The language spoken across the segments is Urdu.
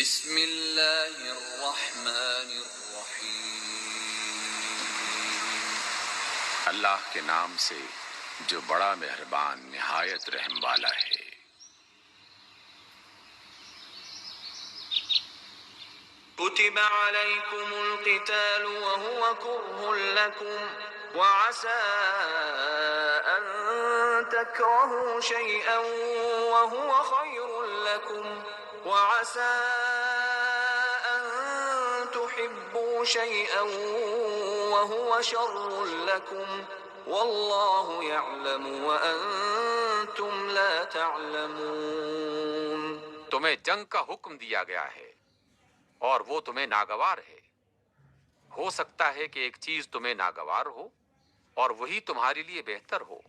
بسم اللہ الرحمن الرحیم۔ اللہ کے نام سے جو بڑا مہربان نہایت رحم والا ہے۔ كتب عليكم القتال وهو كره لكم وعسى أن تكرهوا شيئا وهو خير لكم وعسى أن تحبوا شيئا وهو شر لكم والله يعلم وأنتم لا تعلمون۔ تمہیں جنگ کا حکم دیا گیا ہے اور وہ تمہیں ناگوار ہے۔ ہو سکتا ہے کہ ایک چیز تمہیں ناگوار ہو اور وہی تمہارے لیے بہتر ہو،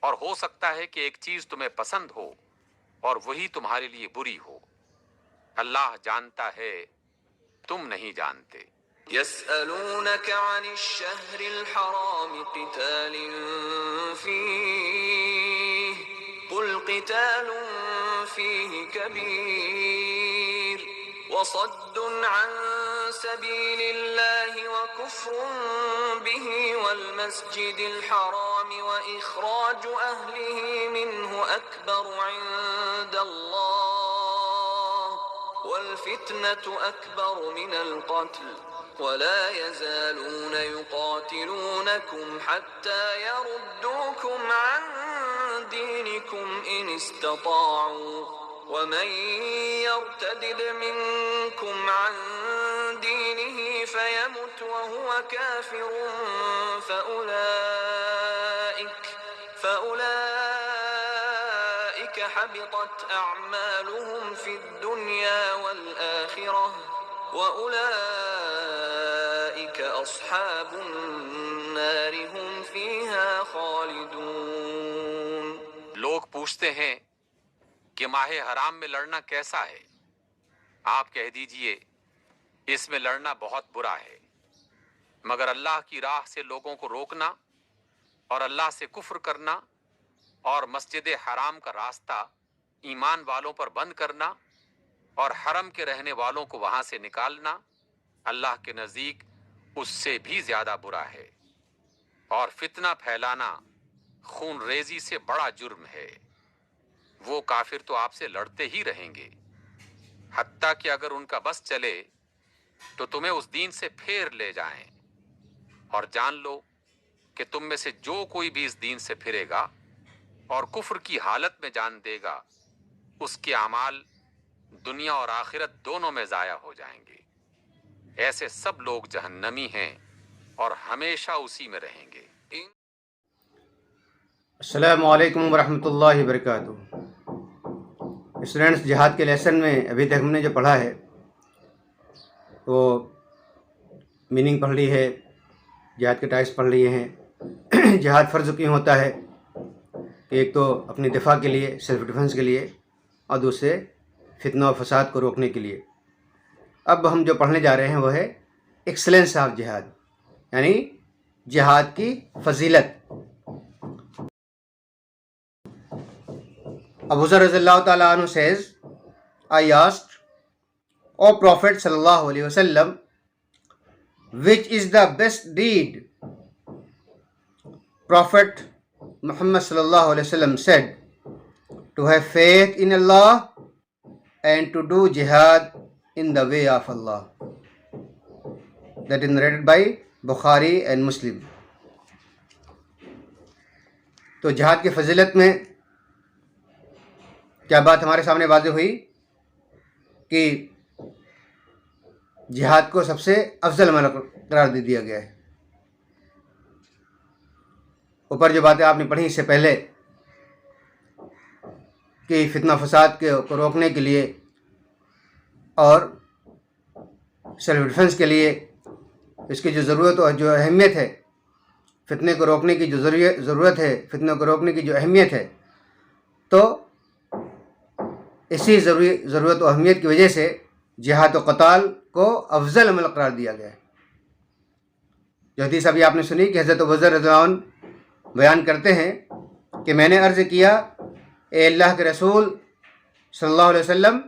اور ہو سکتا ہے کہ ایک چیز تمہیں پسند ہو اور وہی تمہارے لیے بری ہو۔ اللہ جانتا ہے، تم نہیں جانتے۔ يسألونك عن الشهر الحرام قتال فيه قل قتال فيه كبير وصد عن سبيل الله وكفر به والمسجد الحرام وإخراج أهله منه أكبر عند الله والفتنة أكبر من القتل ولا يزالون يقاتلونكم حتى يردوكم عن دينكم إن استطاعوا ومن يرتدد منكم عن دينه فيمت وهو كافر فأولئك حبطت أعمالهم في الدنيا والآخرة وأولئك أصحاب النار هم فيها خالدون۔ لوگ پوچھتے ہیں کہ ماہ حرام میں لڑنا کیسا ہے؟ آپ کہہ دیجئے اس میں لڑنا بہت برا ہے، مگر اللہ کی راہ سے لوگوں کو روکنا اور اللہ سے کفر کرنا اور مسجد حرام کا راستہ ایمان والوں پر بند کرنا اور حرم کے رہنے والوں کو وہاں سے نکالنا اللہ کے نزدیک اس سے بھی زیادہ برا ہے، اور فتنہ پھیلانا خون ریزی سے بڑا جرم ہے۔ وہ کافر تو آپ سے لڑتے ہی رہیں گے، حتیٰ کہ اگر ان کا بس چلے تو تمہیں اس دین سے پھیر لے جائیں، اور جان لو کہ تم میں سے جو کوئی بھی اس دین سے پھرے گا اور کفر کی حالت میں جان دے گا، اس کے اعمال دنیا اور آخرت دونوں میں ضائع ہو جائیں گے۔ ایسے سب لوگ جہنمی ہیں اور ہمیشہ اسی میں رہیں گے۔ السلام علیکم ورحمۃ اللہ وبرکاتہ۔ اسٹوڈنٹس، جہاد کے لیسن میں ابھی تک ہم نے جو پڑھا ہے وہ میننگ پڑھ لی ہے، جہاد کے ٹائپس پڑھ لیے ہیں۔ جہاد فرض کیوں ہوتا ہے کہ ایک تو اپنی دفاع کے لیے، سیلف ڈیفنس کے لیے، اور دوسرے فتنہ و فساد کو روکنے کے لیے۔ اب ہم جو پڑھنے جا رہے ہیں وہ ہے ایکسلنس آف جہاد، یعنی جہاد کی فضیلت۔ ابو ذر رضی اللہ تعالیٰ عنہ says, I asked, O Prophet sallallahu alaihi wasallam, which is the best deed? Prophet Muhammad sallallahu alaihi wasallam said, to have faith in Allah and to do jihad in the way of Allah. That is narrated by Bukhari and Muslim. تو جہاد کی فضیلت میں کیا بات ہمارے سامنے واضح ہوئی کہ جہاد کو سب سے افضل عمل قرار دے دیا گیا ہے۔ اوپر جو باتیں آپ نے پڑھی اس سے پہلے کہ فتنہ فساد کو روکنے کے لیے اور سیلف ڈیفنس کے لیے اس کی جو ضرورت اور جو اہمیت ہے، فتنے کو روکنے کی جو ضرورت ہے، فتنے کو روکنے کی جو اہمیت ہے، تو اسی ضرورت و اہمیت کی وجہ سے جہاد و قتال کو افضل عمل قرار دیا گیا ہے۔ جو حدیث ابھی آپ نے سنی کہ حضرت ابو ذر رضی اللہ عنہ بیان کرتے ہیں کہ میں نے عرض کیا، اے اللہ کے رسول صلی اللہ علیہ وسلم،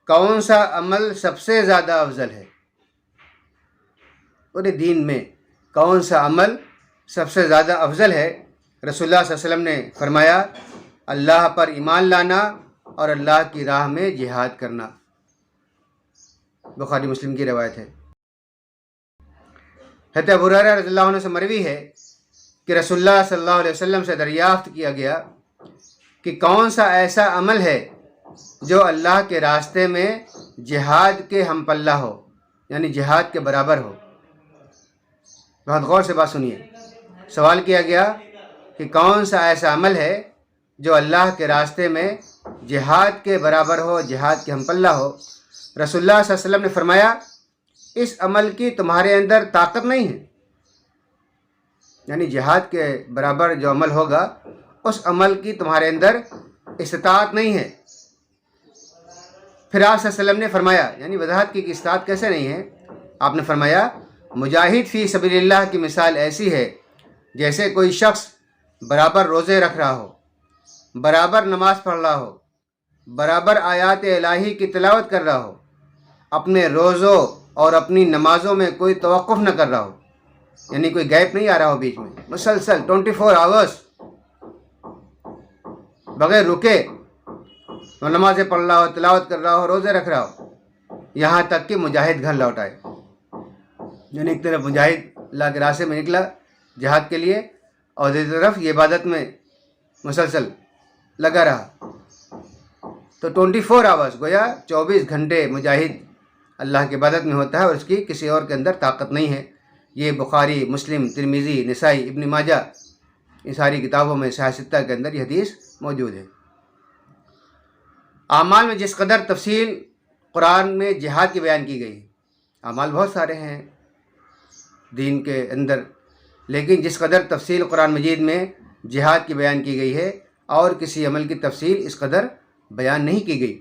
کون سا عمل سب سے زیادہ افضل ہے؟ پورے دین میں کون سا عمل سب سے زیادہ افضل ہے؟ رسول اللہ صلی اللہ علیہ وسلم نے فرمایا اللہ پر ایمان لانا اور اللہ کی راہ میں جہاد کرنا۔ بخاری مسلم کی روایت ہے۔ حضرت ابو ہریرہ رضی اللہ عنہ سے مروی ہے کہ رسول اللہ صلی اللہ علیہ وسلم سے دریافت کیا گیا کہ کون سا ایسا عمل ہے جو اللہ کے راستے میں جہاد کے ہم پلہ ہو، یعنی جہاد کے برابر ہو۔ بہت غور سے بات سنیے، سوال کیا گیا کہ کون سا ایسا عمل ہے جو اللہ کے راستے میں جہاد کے برابر ہو، جہاد کے ہم پلہ ہو۔ رسول اللہ صلی اللہ علیہ وسلم نے فرمایا اس عمل کی تمہارے اندر طاقت نہیں ہے، یعنی جہاد کے برابر جو عمل ہوگا اس عمل کی تمہارے اندر استطاعت نہیں ہے۔ پھر آپ صلی اللہ علیہ وسلم نے فرمایا، یعنی وضاحت کی کہ استطاعت کیسے نہیں ہے، آپ نے فرمایا مجاہد فی سبیل اللہ کی مثال ایسی ہے جیسے کوئی شخص برابر روزے رکھ رہا ہو، برابر نماز پڑھ رہا ہو، برابر آیات الہی کی تلاوت کر رہا ہو، اپنے روزوں اور اپنی نمازوں میں کوئی توقف نہ کر رہا ہو، یعنی کوئی گیپ نہیں آ رہا ہو بیچ میں، مسلسل 24 آورس بغیر رکے وہ نمازیں پڑھ رہا ہو، تلاوت کر رہا ہو، روزے رکھ رہا ہو، یہاں تک کہ مجاہد گھر لوٹ آئے۔ یعنی ایک طرف مجاہد اللہ کے راستے میں نکلا جہاد کے لیے اور دوسری طرف یہ عبادت میں مسلسل لگا رہا، تو 24 آورس گویا 24 گھنٹے مجاہد اللہ کی عبادت میں ہوتا ہے اور اس کی کسی اور کے اندر طاقت نہیں ہے۔ یہ بخاری، مسلم، ترمذی، نسائی، ابن ماجہ، ان ساری کتابوں میں صحیح ستہ کے اندر یہ حدیث موجود ہے۔ اعمال میں جس قدر تفصیل قرآن میں جہاد کی بیان کی گئی ہے، اعمال بہت سارے ہیں دین کے اندر، لیکن جس قدر تفصیل قرآن مجید میں جہاد کی بیان کی گئی ہے اور کسی عمل کی تفصیل اس قدر بیان نہیں کی گئی۔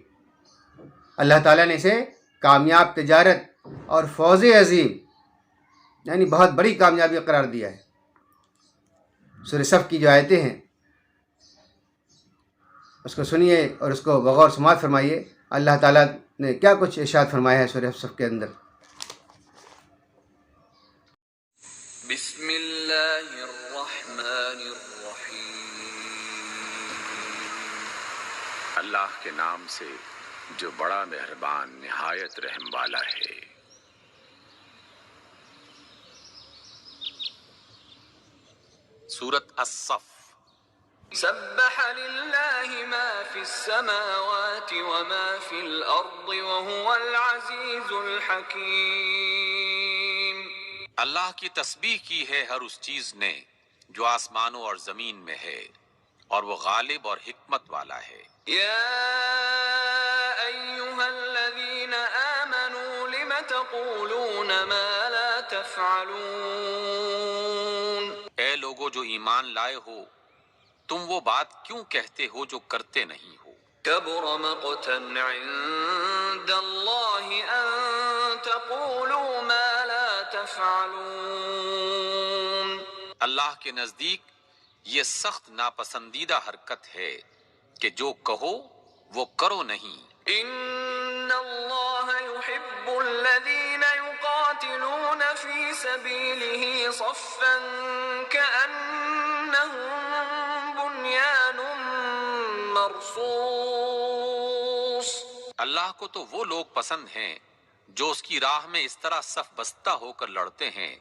اللہ تعالیٰ نے اسے کامیاب تجارت اور فوز عظیم، یعنی بہت بڑی کامیابی قرار دیا ہے۔ سورہ صف کی جو آیتیں ہیں اس کو سنیے اور اس کو بغور سماعت فرمائیے، اللہ تعالیٰ نے کیا کچھ ارشاد فرمایا ہے سورہ صف کے اندر۔ بسم اللہ الرحمن الرحیم، اللہ کے نام سے جو بڑا مہربان نہایت رحم والا ہے۔ سورۃ الصف۔ سبح للہ ما فی السماوات وما فی الارض وهو العزیز الحکیم۔ اللہ کی تسبیح کی ہے ہر اس چیز نے جو آسمانوں اور زمین میں ہے، اور وہ غالب اور حکمت والا ہے۔ یا ایہا الذین آمنوا لم تقولون ما لا تفعلون۔ اے لوگو جو ایمان لائے ہو، تم وہ بات کیوں کہتے ہو جو کرتے نہیں ہو؟ کبر مقتا عند اللہ ان تقولوا ما لا تفعلون۔ اللہ کے نزدیک یہ سخت ناپسندیدہ حرکت ہے کہ جو کہو وہ کرو نہیں۔ ان اللہ يحب الذین یقاتلون فی سبیلہ صفا کأنہم بنیان مرصوص۔ اللہ کو تو وہ لوگ پسند ہیں جو اس کی راہ میں اس طرح صف بستہ ہو کر لڑتے ہیں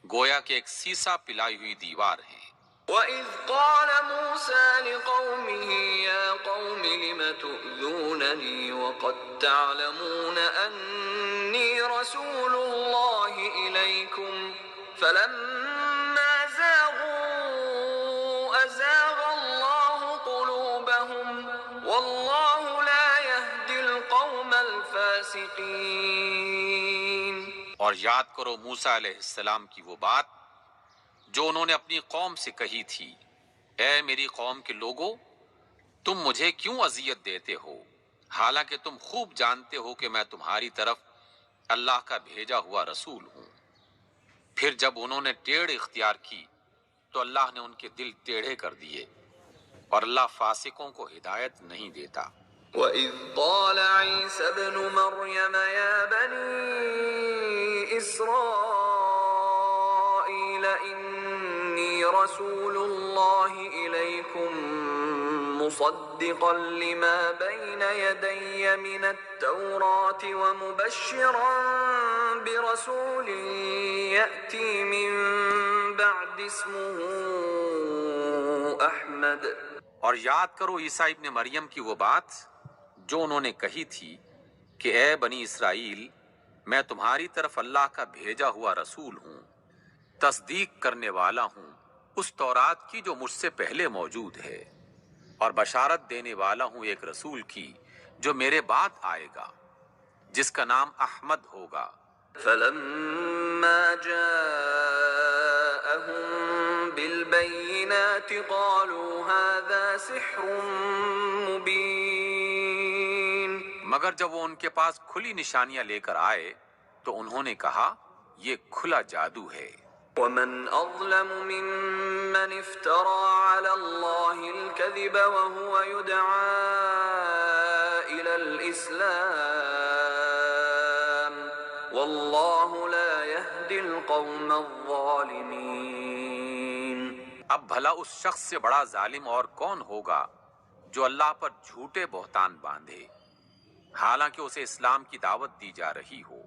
گویا کہ ایک سیسا پلائی ہوئی دیوار ہے۔ وَإِذْ قَالَ مُوسَى لِقَوْمِهِ يَا قَوْمِ لِمَ تُؤْذُونَنِي وَقَدْ تَعْلَمُونَ أَنِّي رَسُولُ اللَّهِ إِلَيْكُمْ فَلَمَّا زَاغُوا أَزَاغَ اللَّهُ قُلُوبَهُمْ وَاللَّهُ لَا يَهْدِي الْقَوْمَ الْفَاسِقِينَ۔ اور یاد کرو موسیٰ علیہ السلام کی وہ بات جو انہوں نے اپنی قوم سے کہی تھی، اے میری قوم کے لوگو، تم مجھے کیوں اذیت دیتے ہو، حالانکہ تم خوب جانتے ہو کہ میں تمہاری طرف اللہ کا بھیجا ہوا رسول ہوں۔ پھر جب انہوں نے ٹیڑھ اختیار کی تو اللہ نے ان کے دل ٹیڑھے کر دیے، اور اللہ فاسقوں کو ہدایت نہیں دیتا۔ وَإِذْ قَالَ عِيسَى ابْنُ مَرْيَمَ يَا بَنِي إِسْرَائِيلَ إِنِّي رَسُولُ اللَّهِ إِلَيْكُمْ مُصَدِّقًا لِمَا بَيْنَ يَدَيَّ مِنَ التَّوْرَاةِ وَمُبَشِّرًا بِرَسُولٍ يَأْتِي مِن بَعْدِ اسْمُهُ أَحْمَدَ۔ اور یاد کرو عیسیٰ ابن مریم کی وہ بات جو انہوں نے کہی تھی کہ اے بنی اسرائیل، میں تمہاری طرف اللہ کا بھیجا ہوا رسول ہوں، تصدیق کرنے والا ہوں اس تورات کی جو مجھ سے پہلے موجود ہے، اور بشارت دینے والا ہوں ایک رسول کی جو میرے بعد آئے گا، جس کا نام احمد ہوگا۔ فَلَمَّا جَاءَهُم بِالْبَيِّنَاتِ قَالُوا هَذَا سِحْرٌ مُبِينٌ۔ مگر جب وہ ان کے پاس کھلی نشانیاں لے کر آئے تو انہوں نے کہا یہ کھلا جادو ہے۔ وَمَنْ أَظْلَمُ مِمَّنِ افْتَرَى عَلَى اللَّهِ الْكَذِبَ وَهُوَ يُدْعَى إِلَى الْإِسْلَامِ وَاللَّهُ لَا يَهْدِي الْقَوْمَ الظَّالِمِينَ۔ اب بھلا اس شخص سے بڑا ظالم اور کون ہوگا جو اللہ پر جھوٹے بہتان باندھے حالانکہ اسے اسلام کی دعوت دی جا رہی ہو۔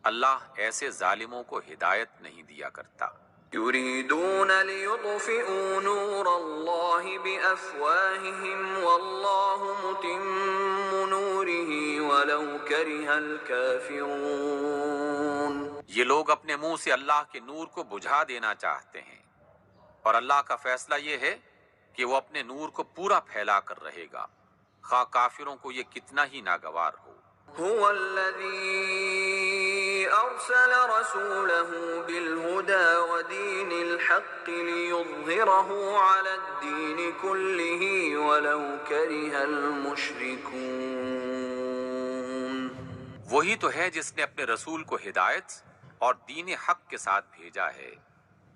اللہ ایسے ظالموں کو ہدایت نہیں دیا کرتا۔ يريدون ليطفئوا نور الله بأفواههم والله متم نوره ولو كره الكافرون۔ یہ لوگ اپنے منہ سے اللہ کے نور کو بجھا دینا چاہتے ہیں، اور اللہ کا فیصلہ یہ ہے کہ وہ اپنے نور کو پورا پھیلا کر رہے گا، خواہ کافروں کو یہ کتنا ہی ناگوار ہو۔ هو الذي أرسل رسوله بالهدى ودين الحق ليظهره على الدين كله ولو كره المشركون۔ وہی تو ہے جس نے اپنے رسول کو ہدایت اور دین حق کے ساتھ بھیجا ہے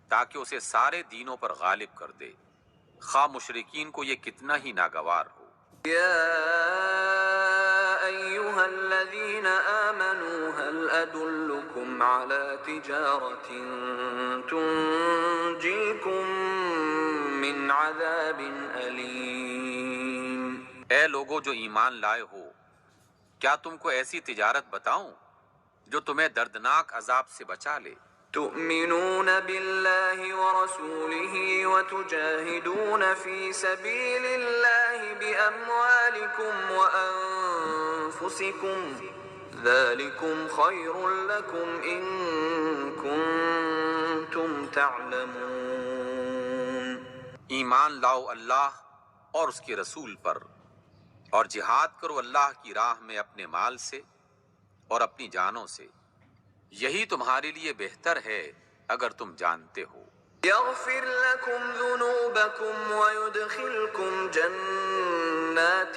تاکہ اسے سارے دینوں پر غالب کر دے، خواہ مشرکین کو یہ کتنا ہی ناگوار ہو۔ يا أيها الذين آمنوا هل أدلكم على تجارة تنجيكم من عذاب أليم۔ اے لوگو جو ایمان لائے ہو، کیا تم کو ایسی تجارت بتاؤں جو تمہیں دردناک عذاب سے بچا لے؟ تؤمنون بالله ورسوله وتجاهدون في سبيل الله بأموالكم وأنفسكم ذلكم خير لكم إن كنتم تعلمون۔ ایمان لاؤ اللہ اور اس کے رسول پر، اور جہاد کرو اللہ کی راہ میں اپنے مال سے اور اپنی جانوں سے، یہی تمہارے لیے بہتر ہے اگر تم جانتے ہو۔ يغفر لكم ذنوبكم ويدخلكم جنات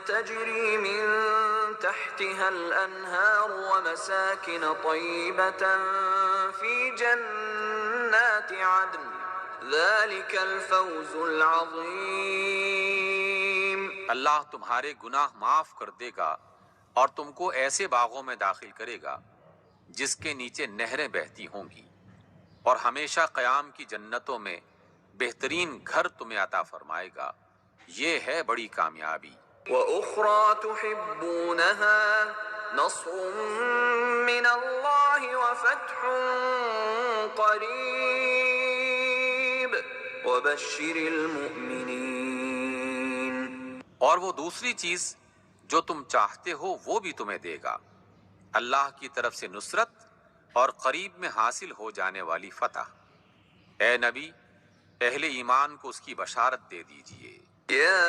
تجري من تحتها الأنهار ومساكن طيبة في جنات عدن ذلك الفوز العظيم۔ اللہ تمہارے گناہ معاف کر دے گا اور تم کو ایسے باغوں میں داخل کرے گا جس کے نیچے نہریں بہتی ہوں گی، اور ہمیشہ قیام کی جنتوں میں بہترین گھر تمہیں عطا فرمائے گا۔ یہ ہے بڑی کامیابی۔ وَأُخْرَى تُحِبُّونَهَا نَصْرٌ مِّنَ اللَّهِ وَفَتْحٌ قَرِيبٌ وَبَشِّرِ الْمُؤْمِنِينَ۔ اور وہ دوسری چیز جو تم چاہتے ہو وہ بھی تمہیں دے گا، اللہ کی طرف سے نصرت اور قریب میں حاصل ہو جانے والی فتح۔ اے نبی، اہل ایمان کو اس کی بشارت دے دیجئے۔ يا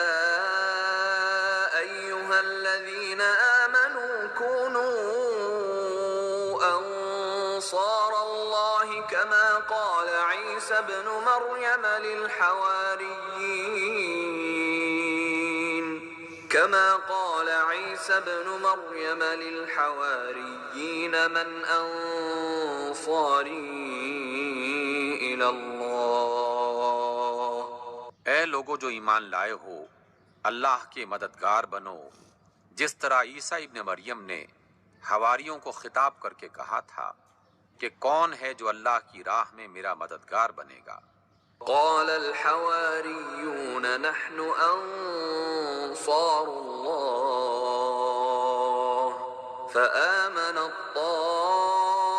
أيها الذين آمنوا كونوا أنصار الله كما قال عيسى ابن مريم للحواريين من أنصاري إلى الله۔ اے لوگو جو ایمان لائے ہو، اللہ کے مددگار بنو، جس طرح عیسیٰ ابن مریم نے حواریوں کو خطاب کر کے کہا تھا کہ کون ہے جو اللہ کی راہ میں میرا مددگار بنے گا۔ قال الحواريون نحن أنصار الله فآمنت طائفة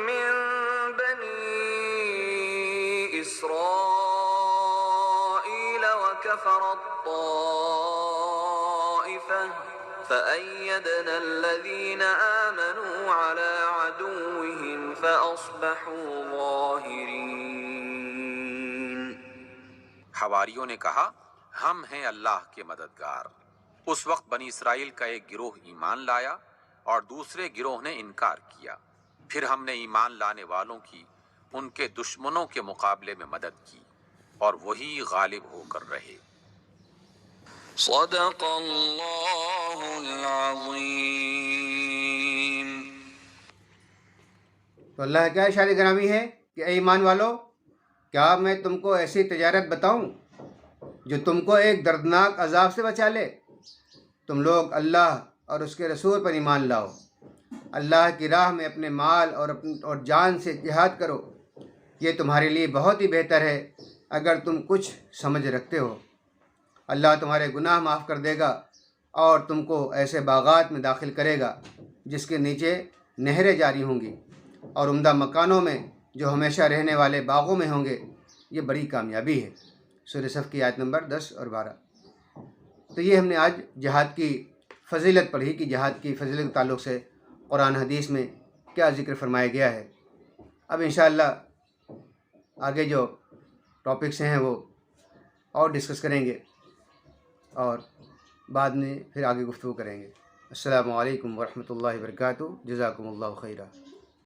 من بني إسرائيل وكفرت طائفة فأيدنا الذين آمنوا على عدوهم فأصبحوا ظاهرين۔ حواریوں نے کہا ہم ہیں اللہ کے مددگار۔ اس وقت بنی اسرائیل کا ایک گروہ ایمان لایا اور دوسرے گروہ نے انکار کیا، پھر ہم نے ایمان لانے والوں کی ان کے دشمنوں کے مقابلے میں مدد کی اور وہی غالب ہو کر رہے۔ صدق اللہ العظیم۔ تو اللہ کیا ارشاد گرامی ہے کہ اے ایمان والو، کیا میں تم کو ایسی تجارت بتاؤں جو تم کو ایک دردناک عذاب سے بچا لے؟ تم لوگ اللہ اور اس کے رسول پر ایمان لاؤ، اللہ کی راہ میں اپنے مال اور جان سے جہاد کرو، یہ تمہارے لیے بہت ہی بہتر ہے اگر تم کچھ سمجھ رکھتے ہو۔ اللہ تمہارے گناہ معاف کر دے گا اور تم کو ایسے باغات میں داخل کرے گا جس کے نیچے نہریں جاری ہوں گی، اور عمدہ مکانوں میں جو ہمیشہ رہنے والے باغوں میں ہوں گے۔ یہ بڑی کامیابی ہے۔ سورہ صف کی آیت نمبر 10 اور 12۔ تو یہ ہم نے آج جہاد کی فضیلت پڑھی کہ جہاد کی فضیلت کے تعلق سے قرآن حدیث میں کیا ذکر فرمایا گیا ہے۔ اب انشاءاللہ آگے جو ٹاپکس ہیں وہ اور ڈسکس کریں گے اور بعد میں پھر آگے گفتگو کریں گے۔ السلام علیکم ورحمۃ اللہ وبرکاتہ۔ جزاکم اللہ خیرہ۔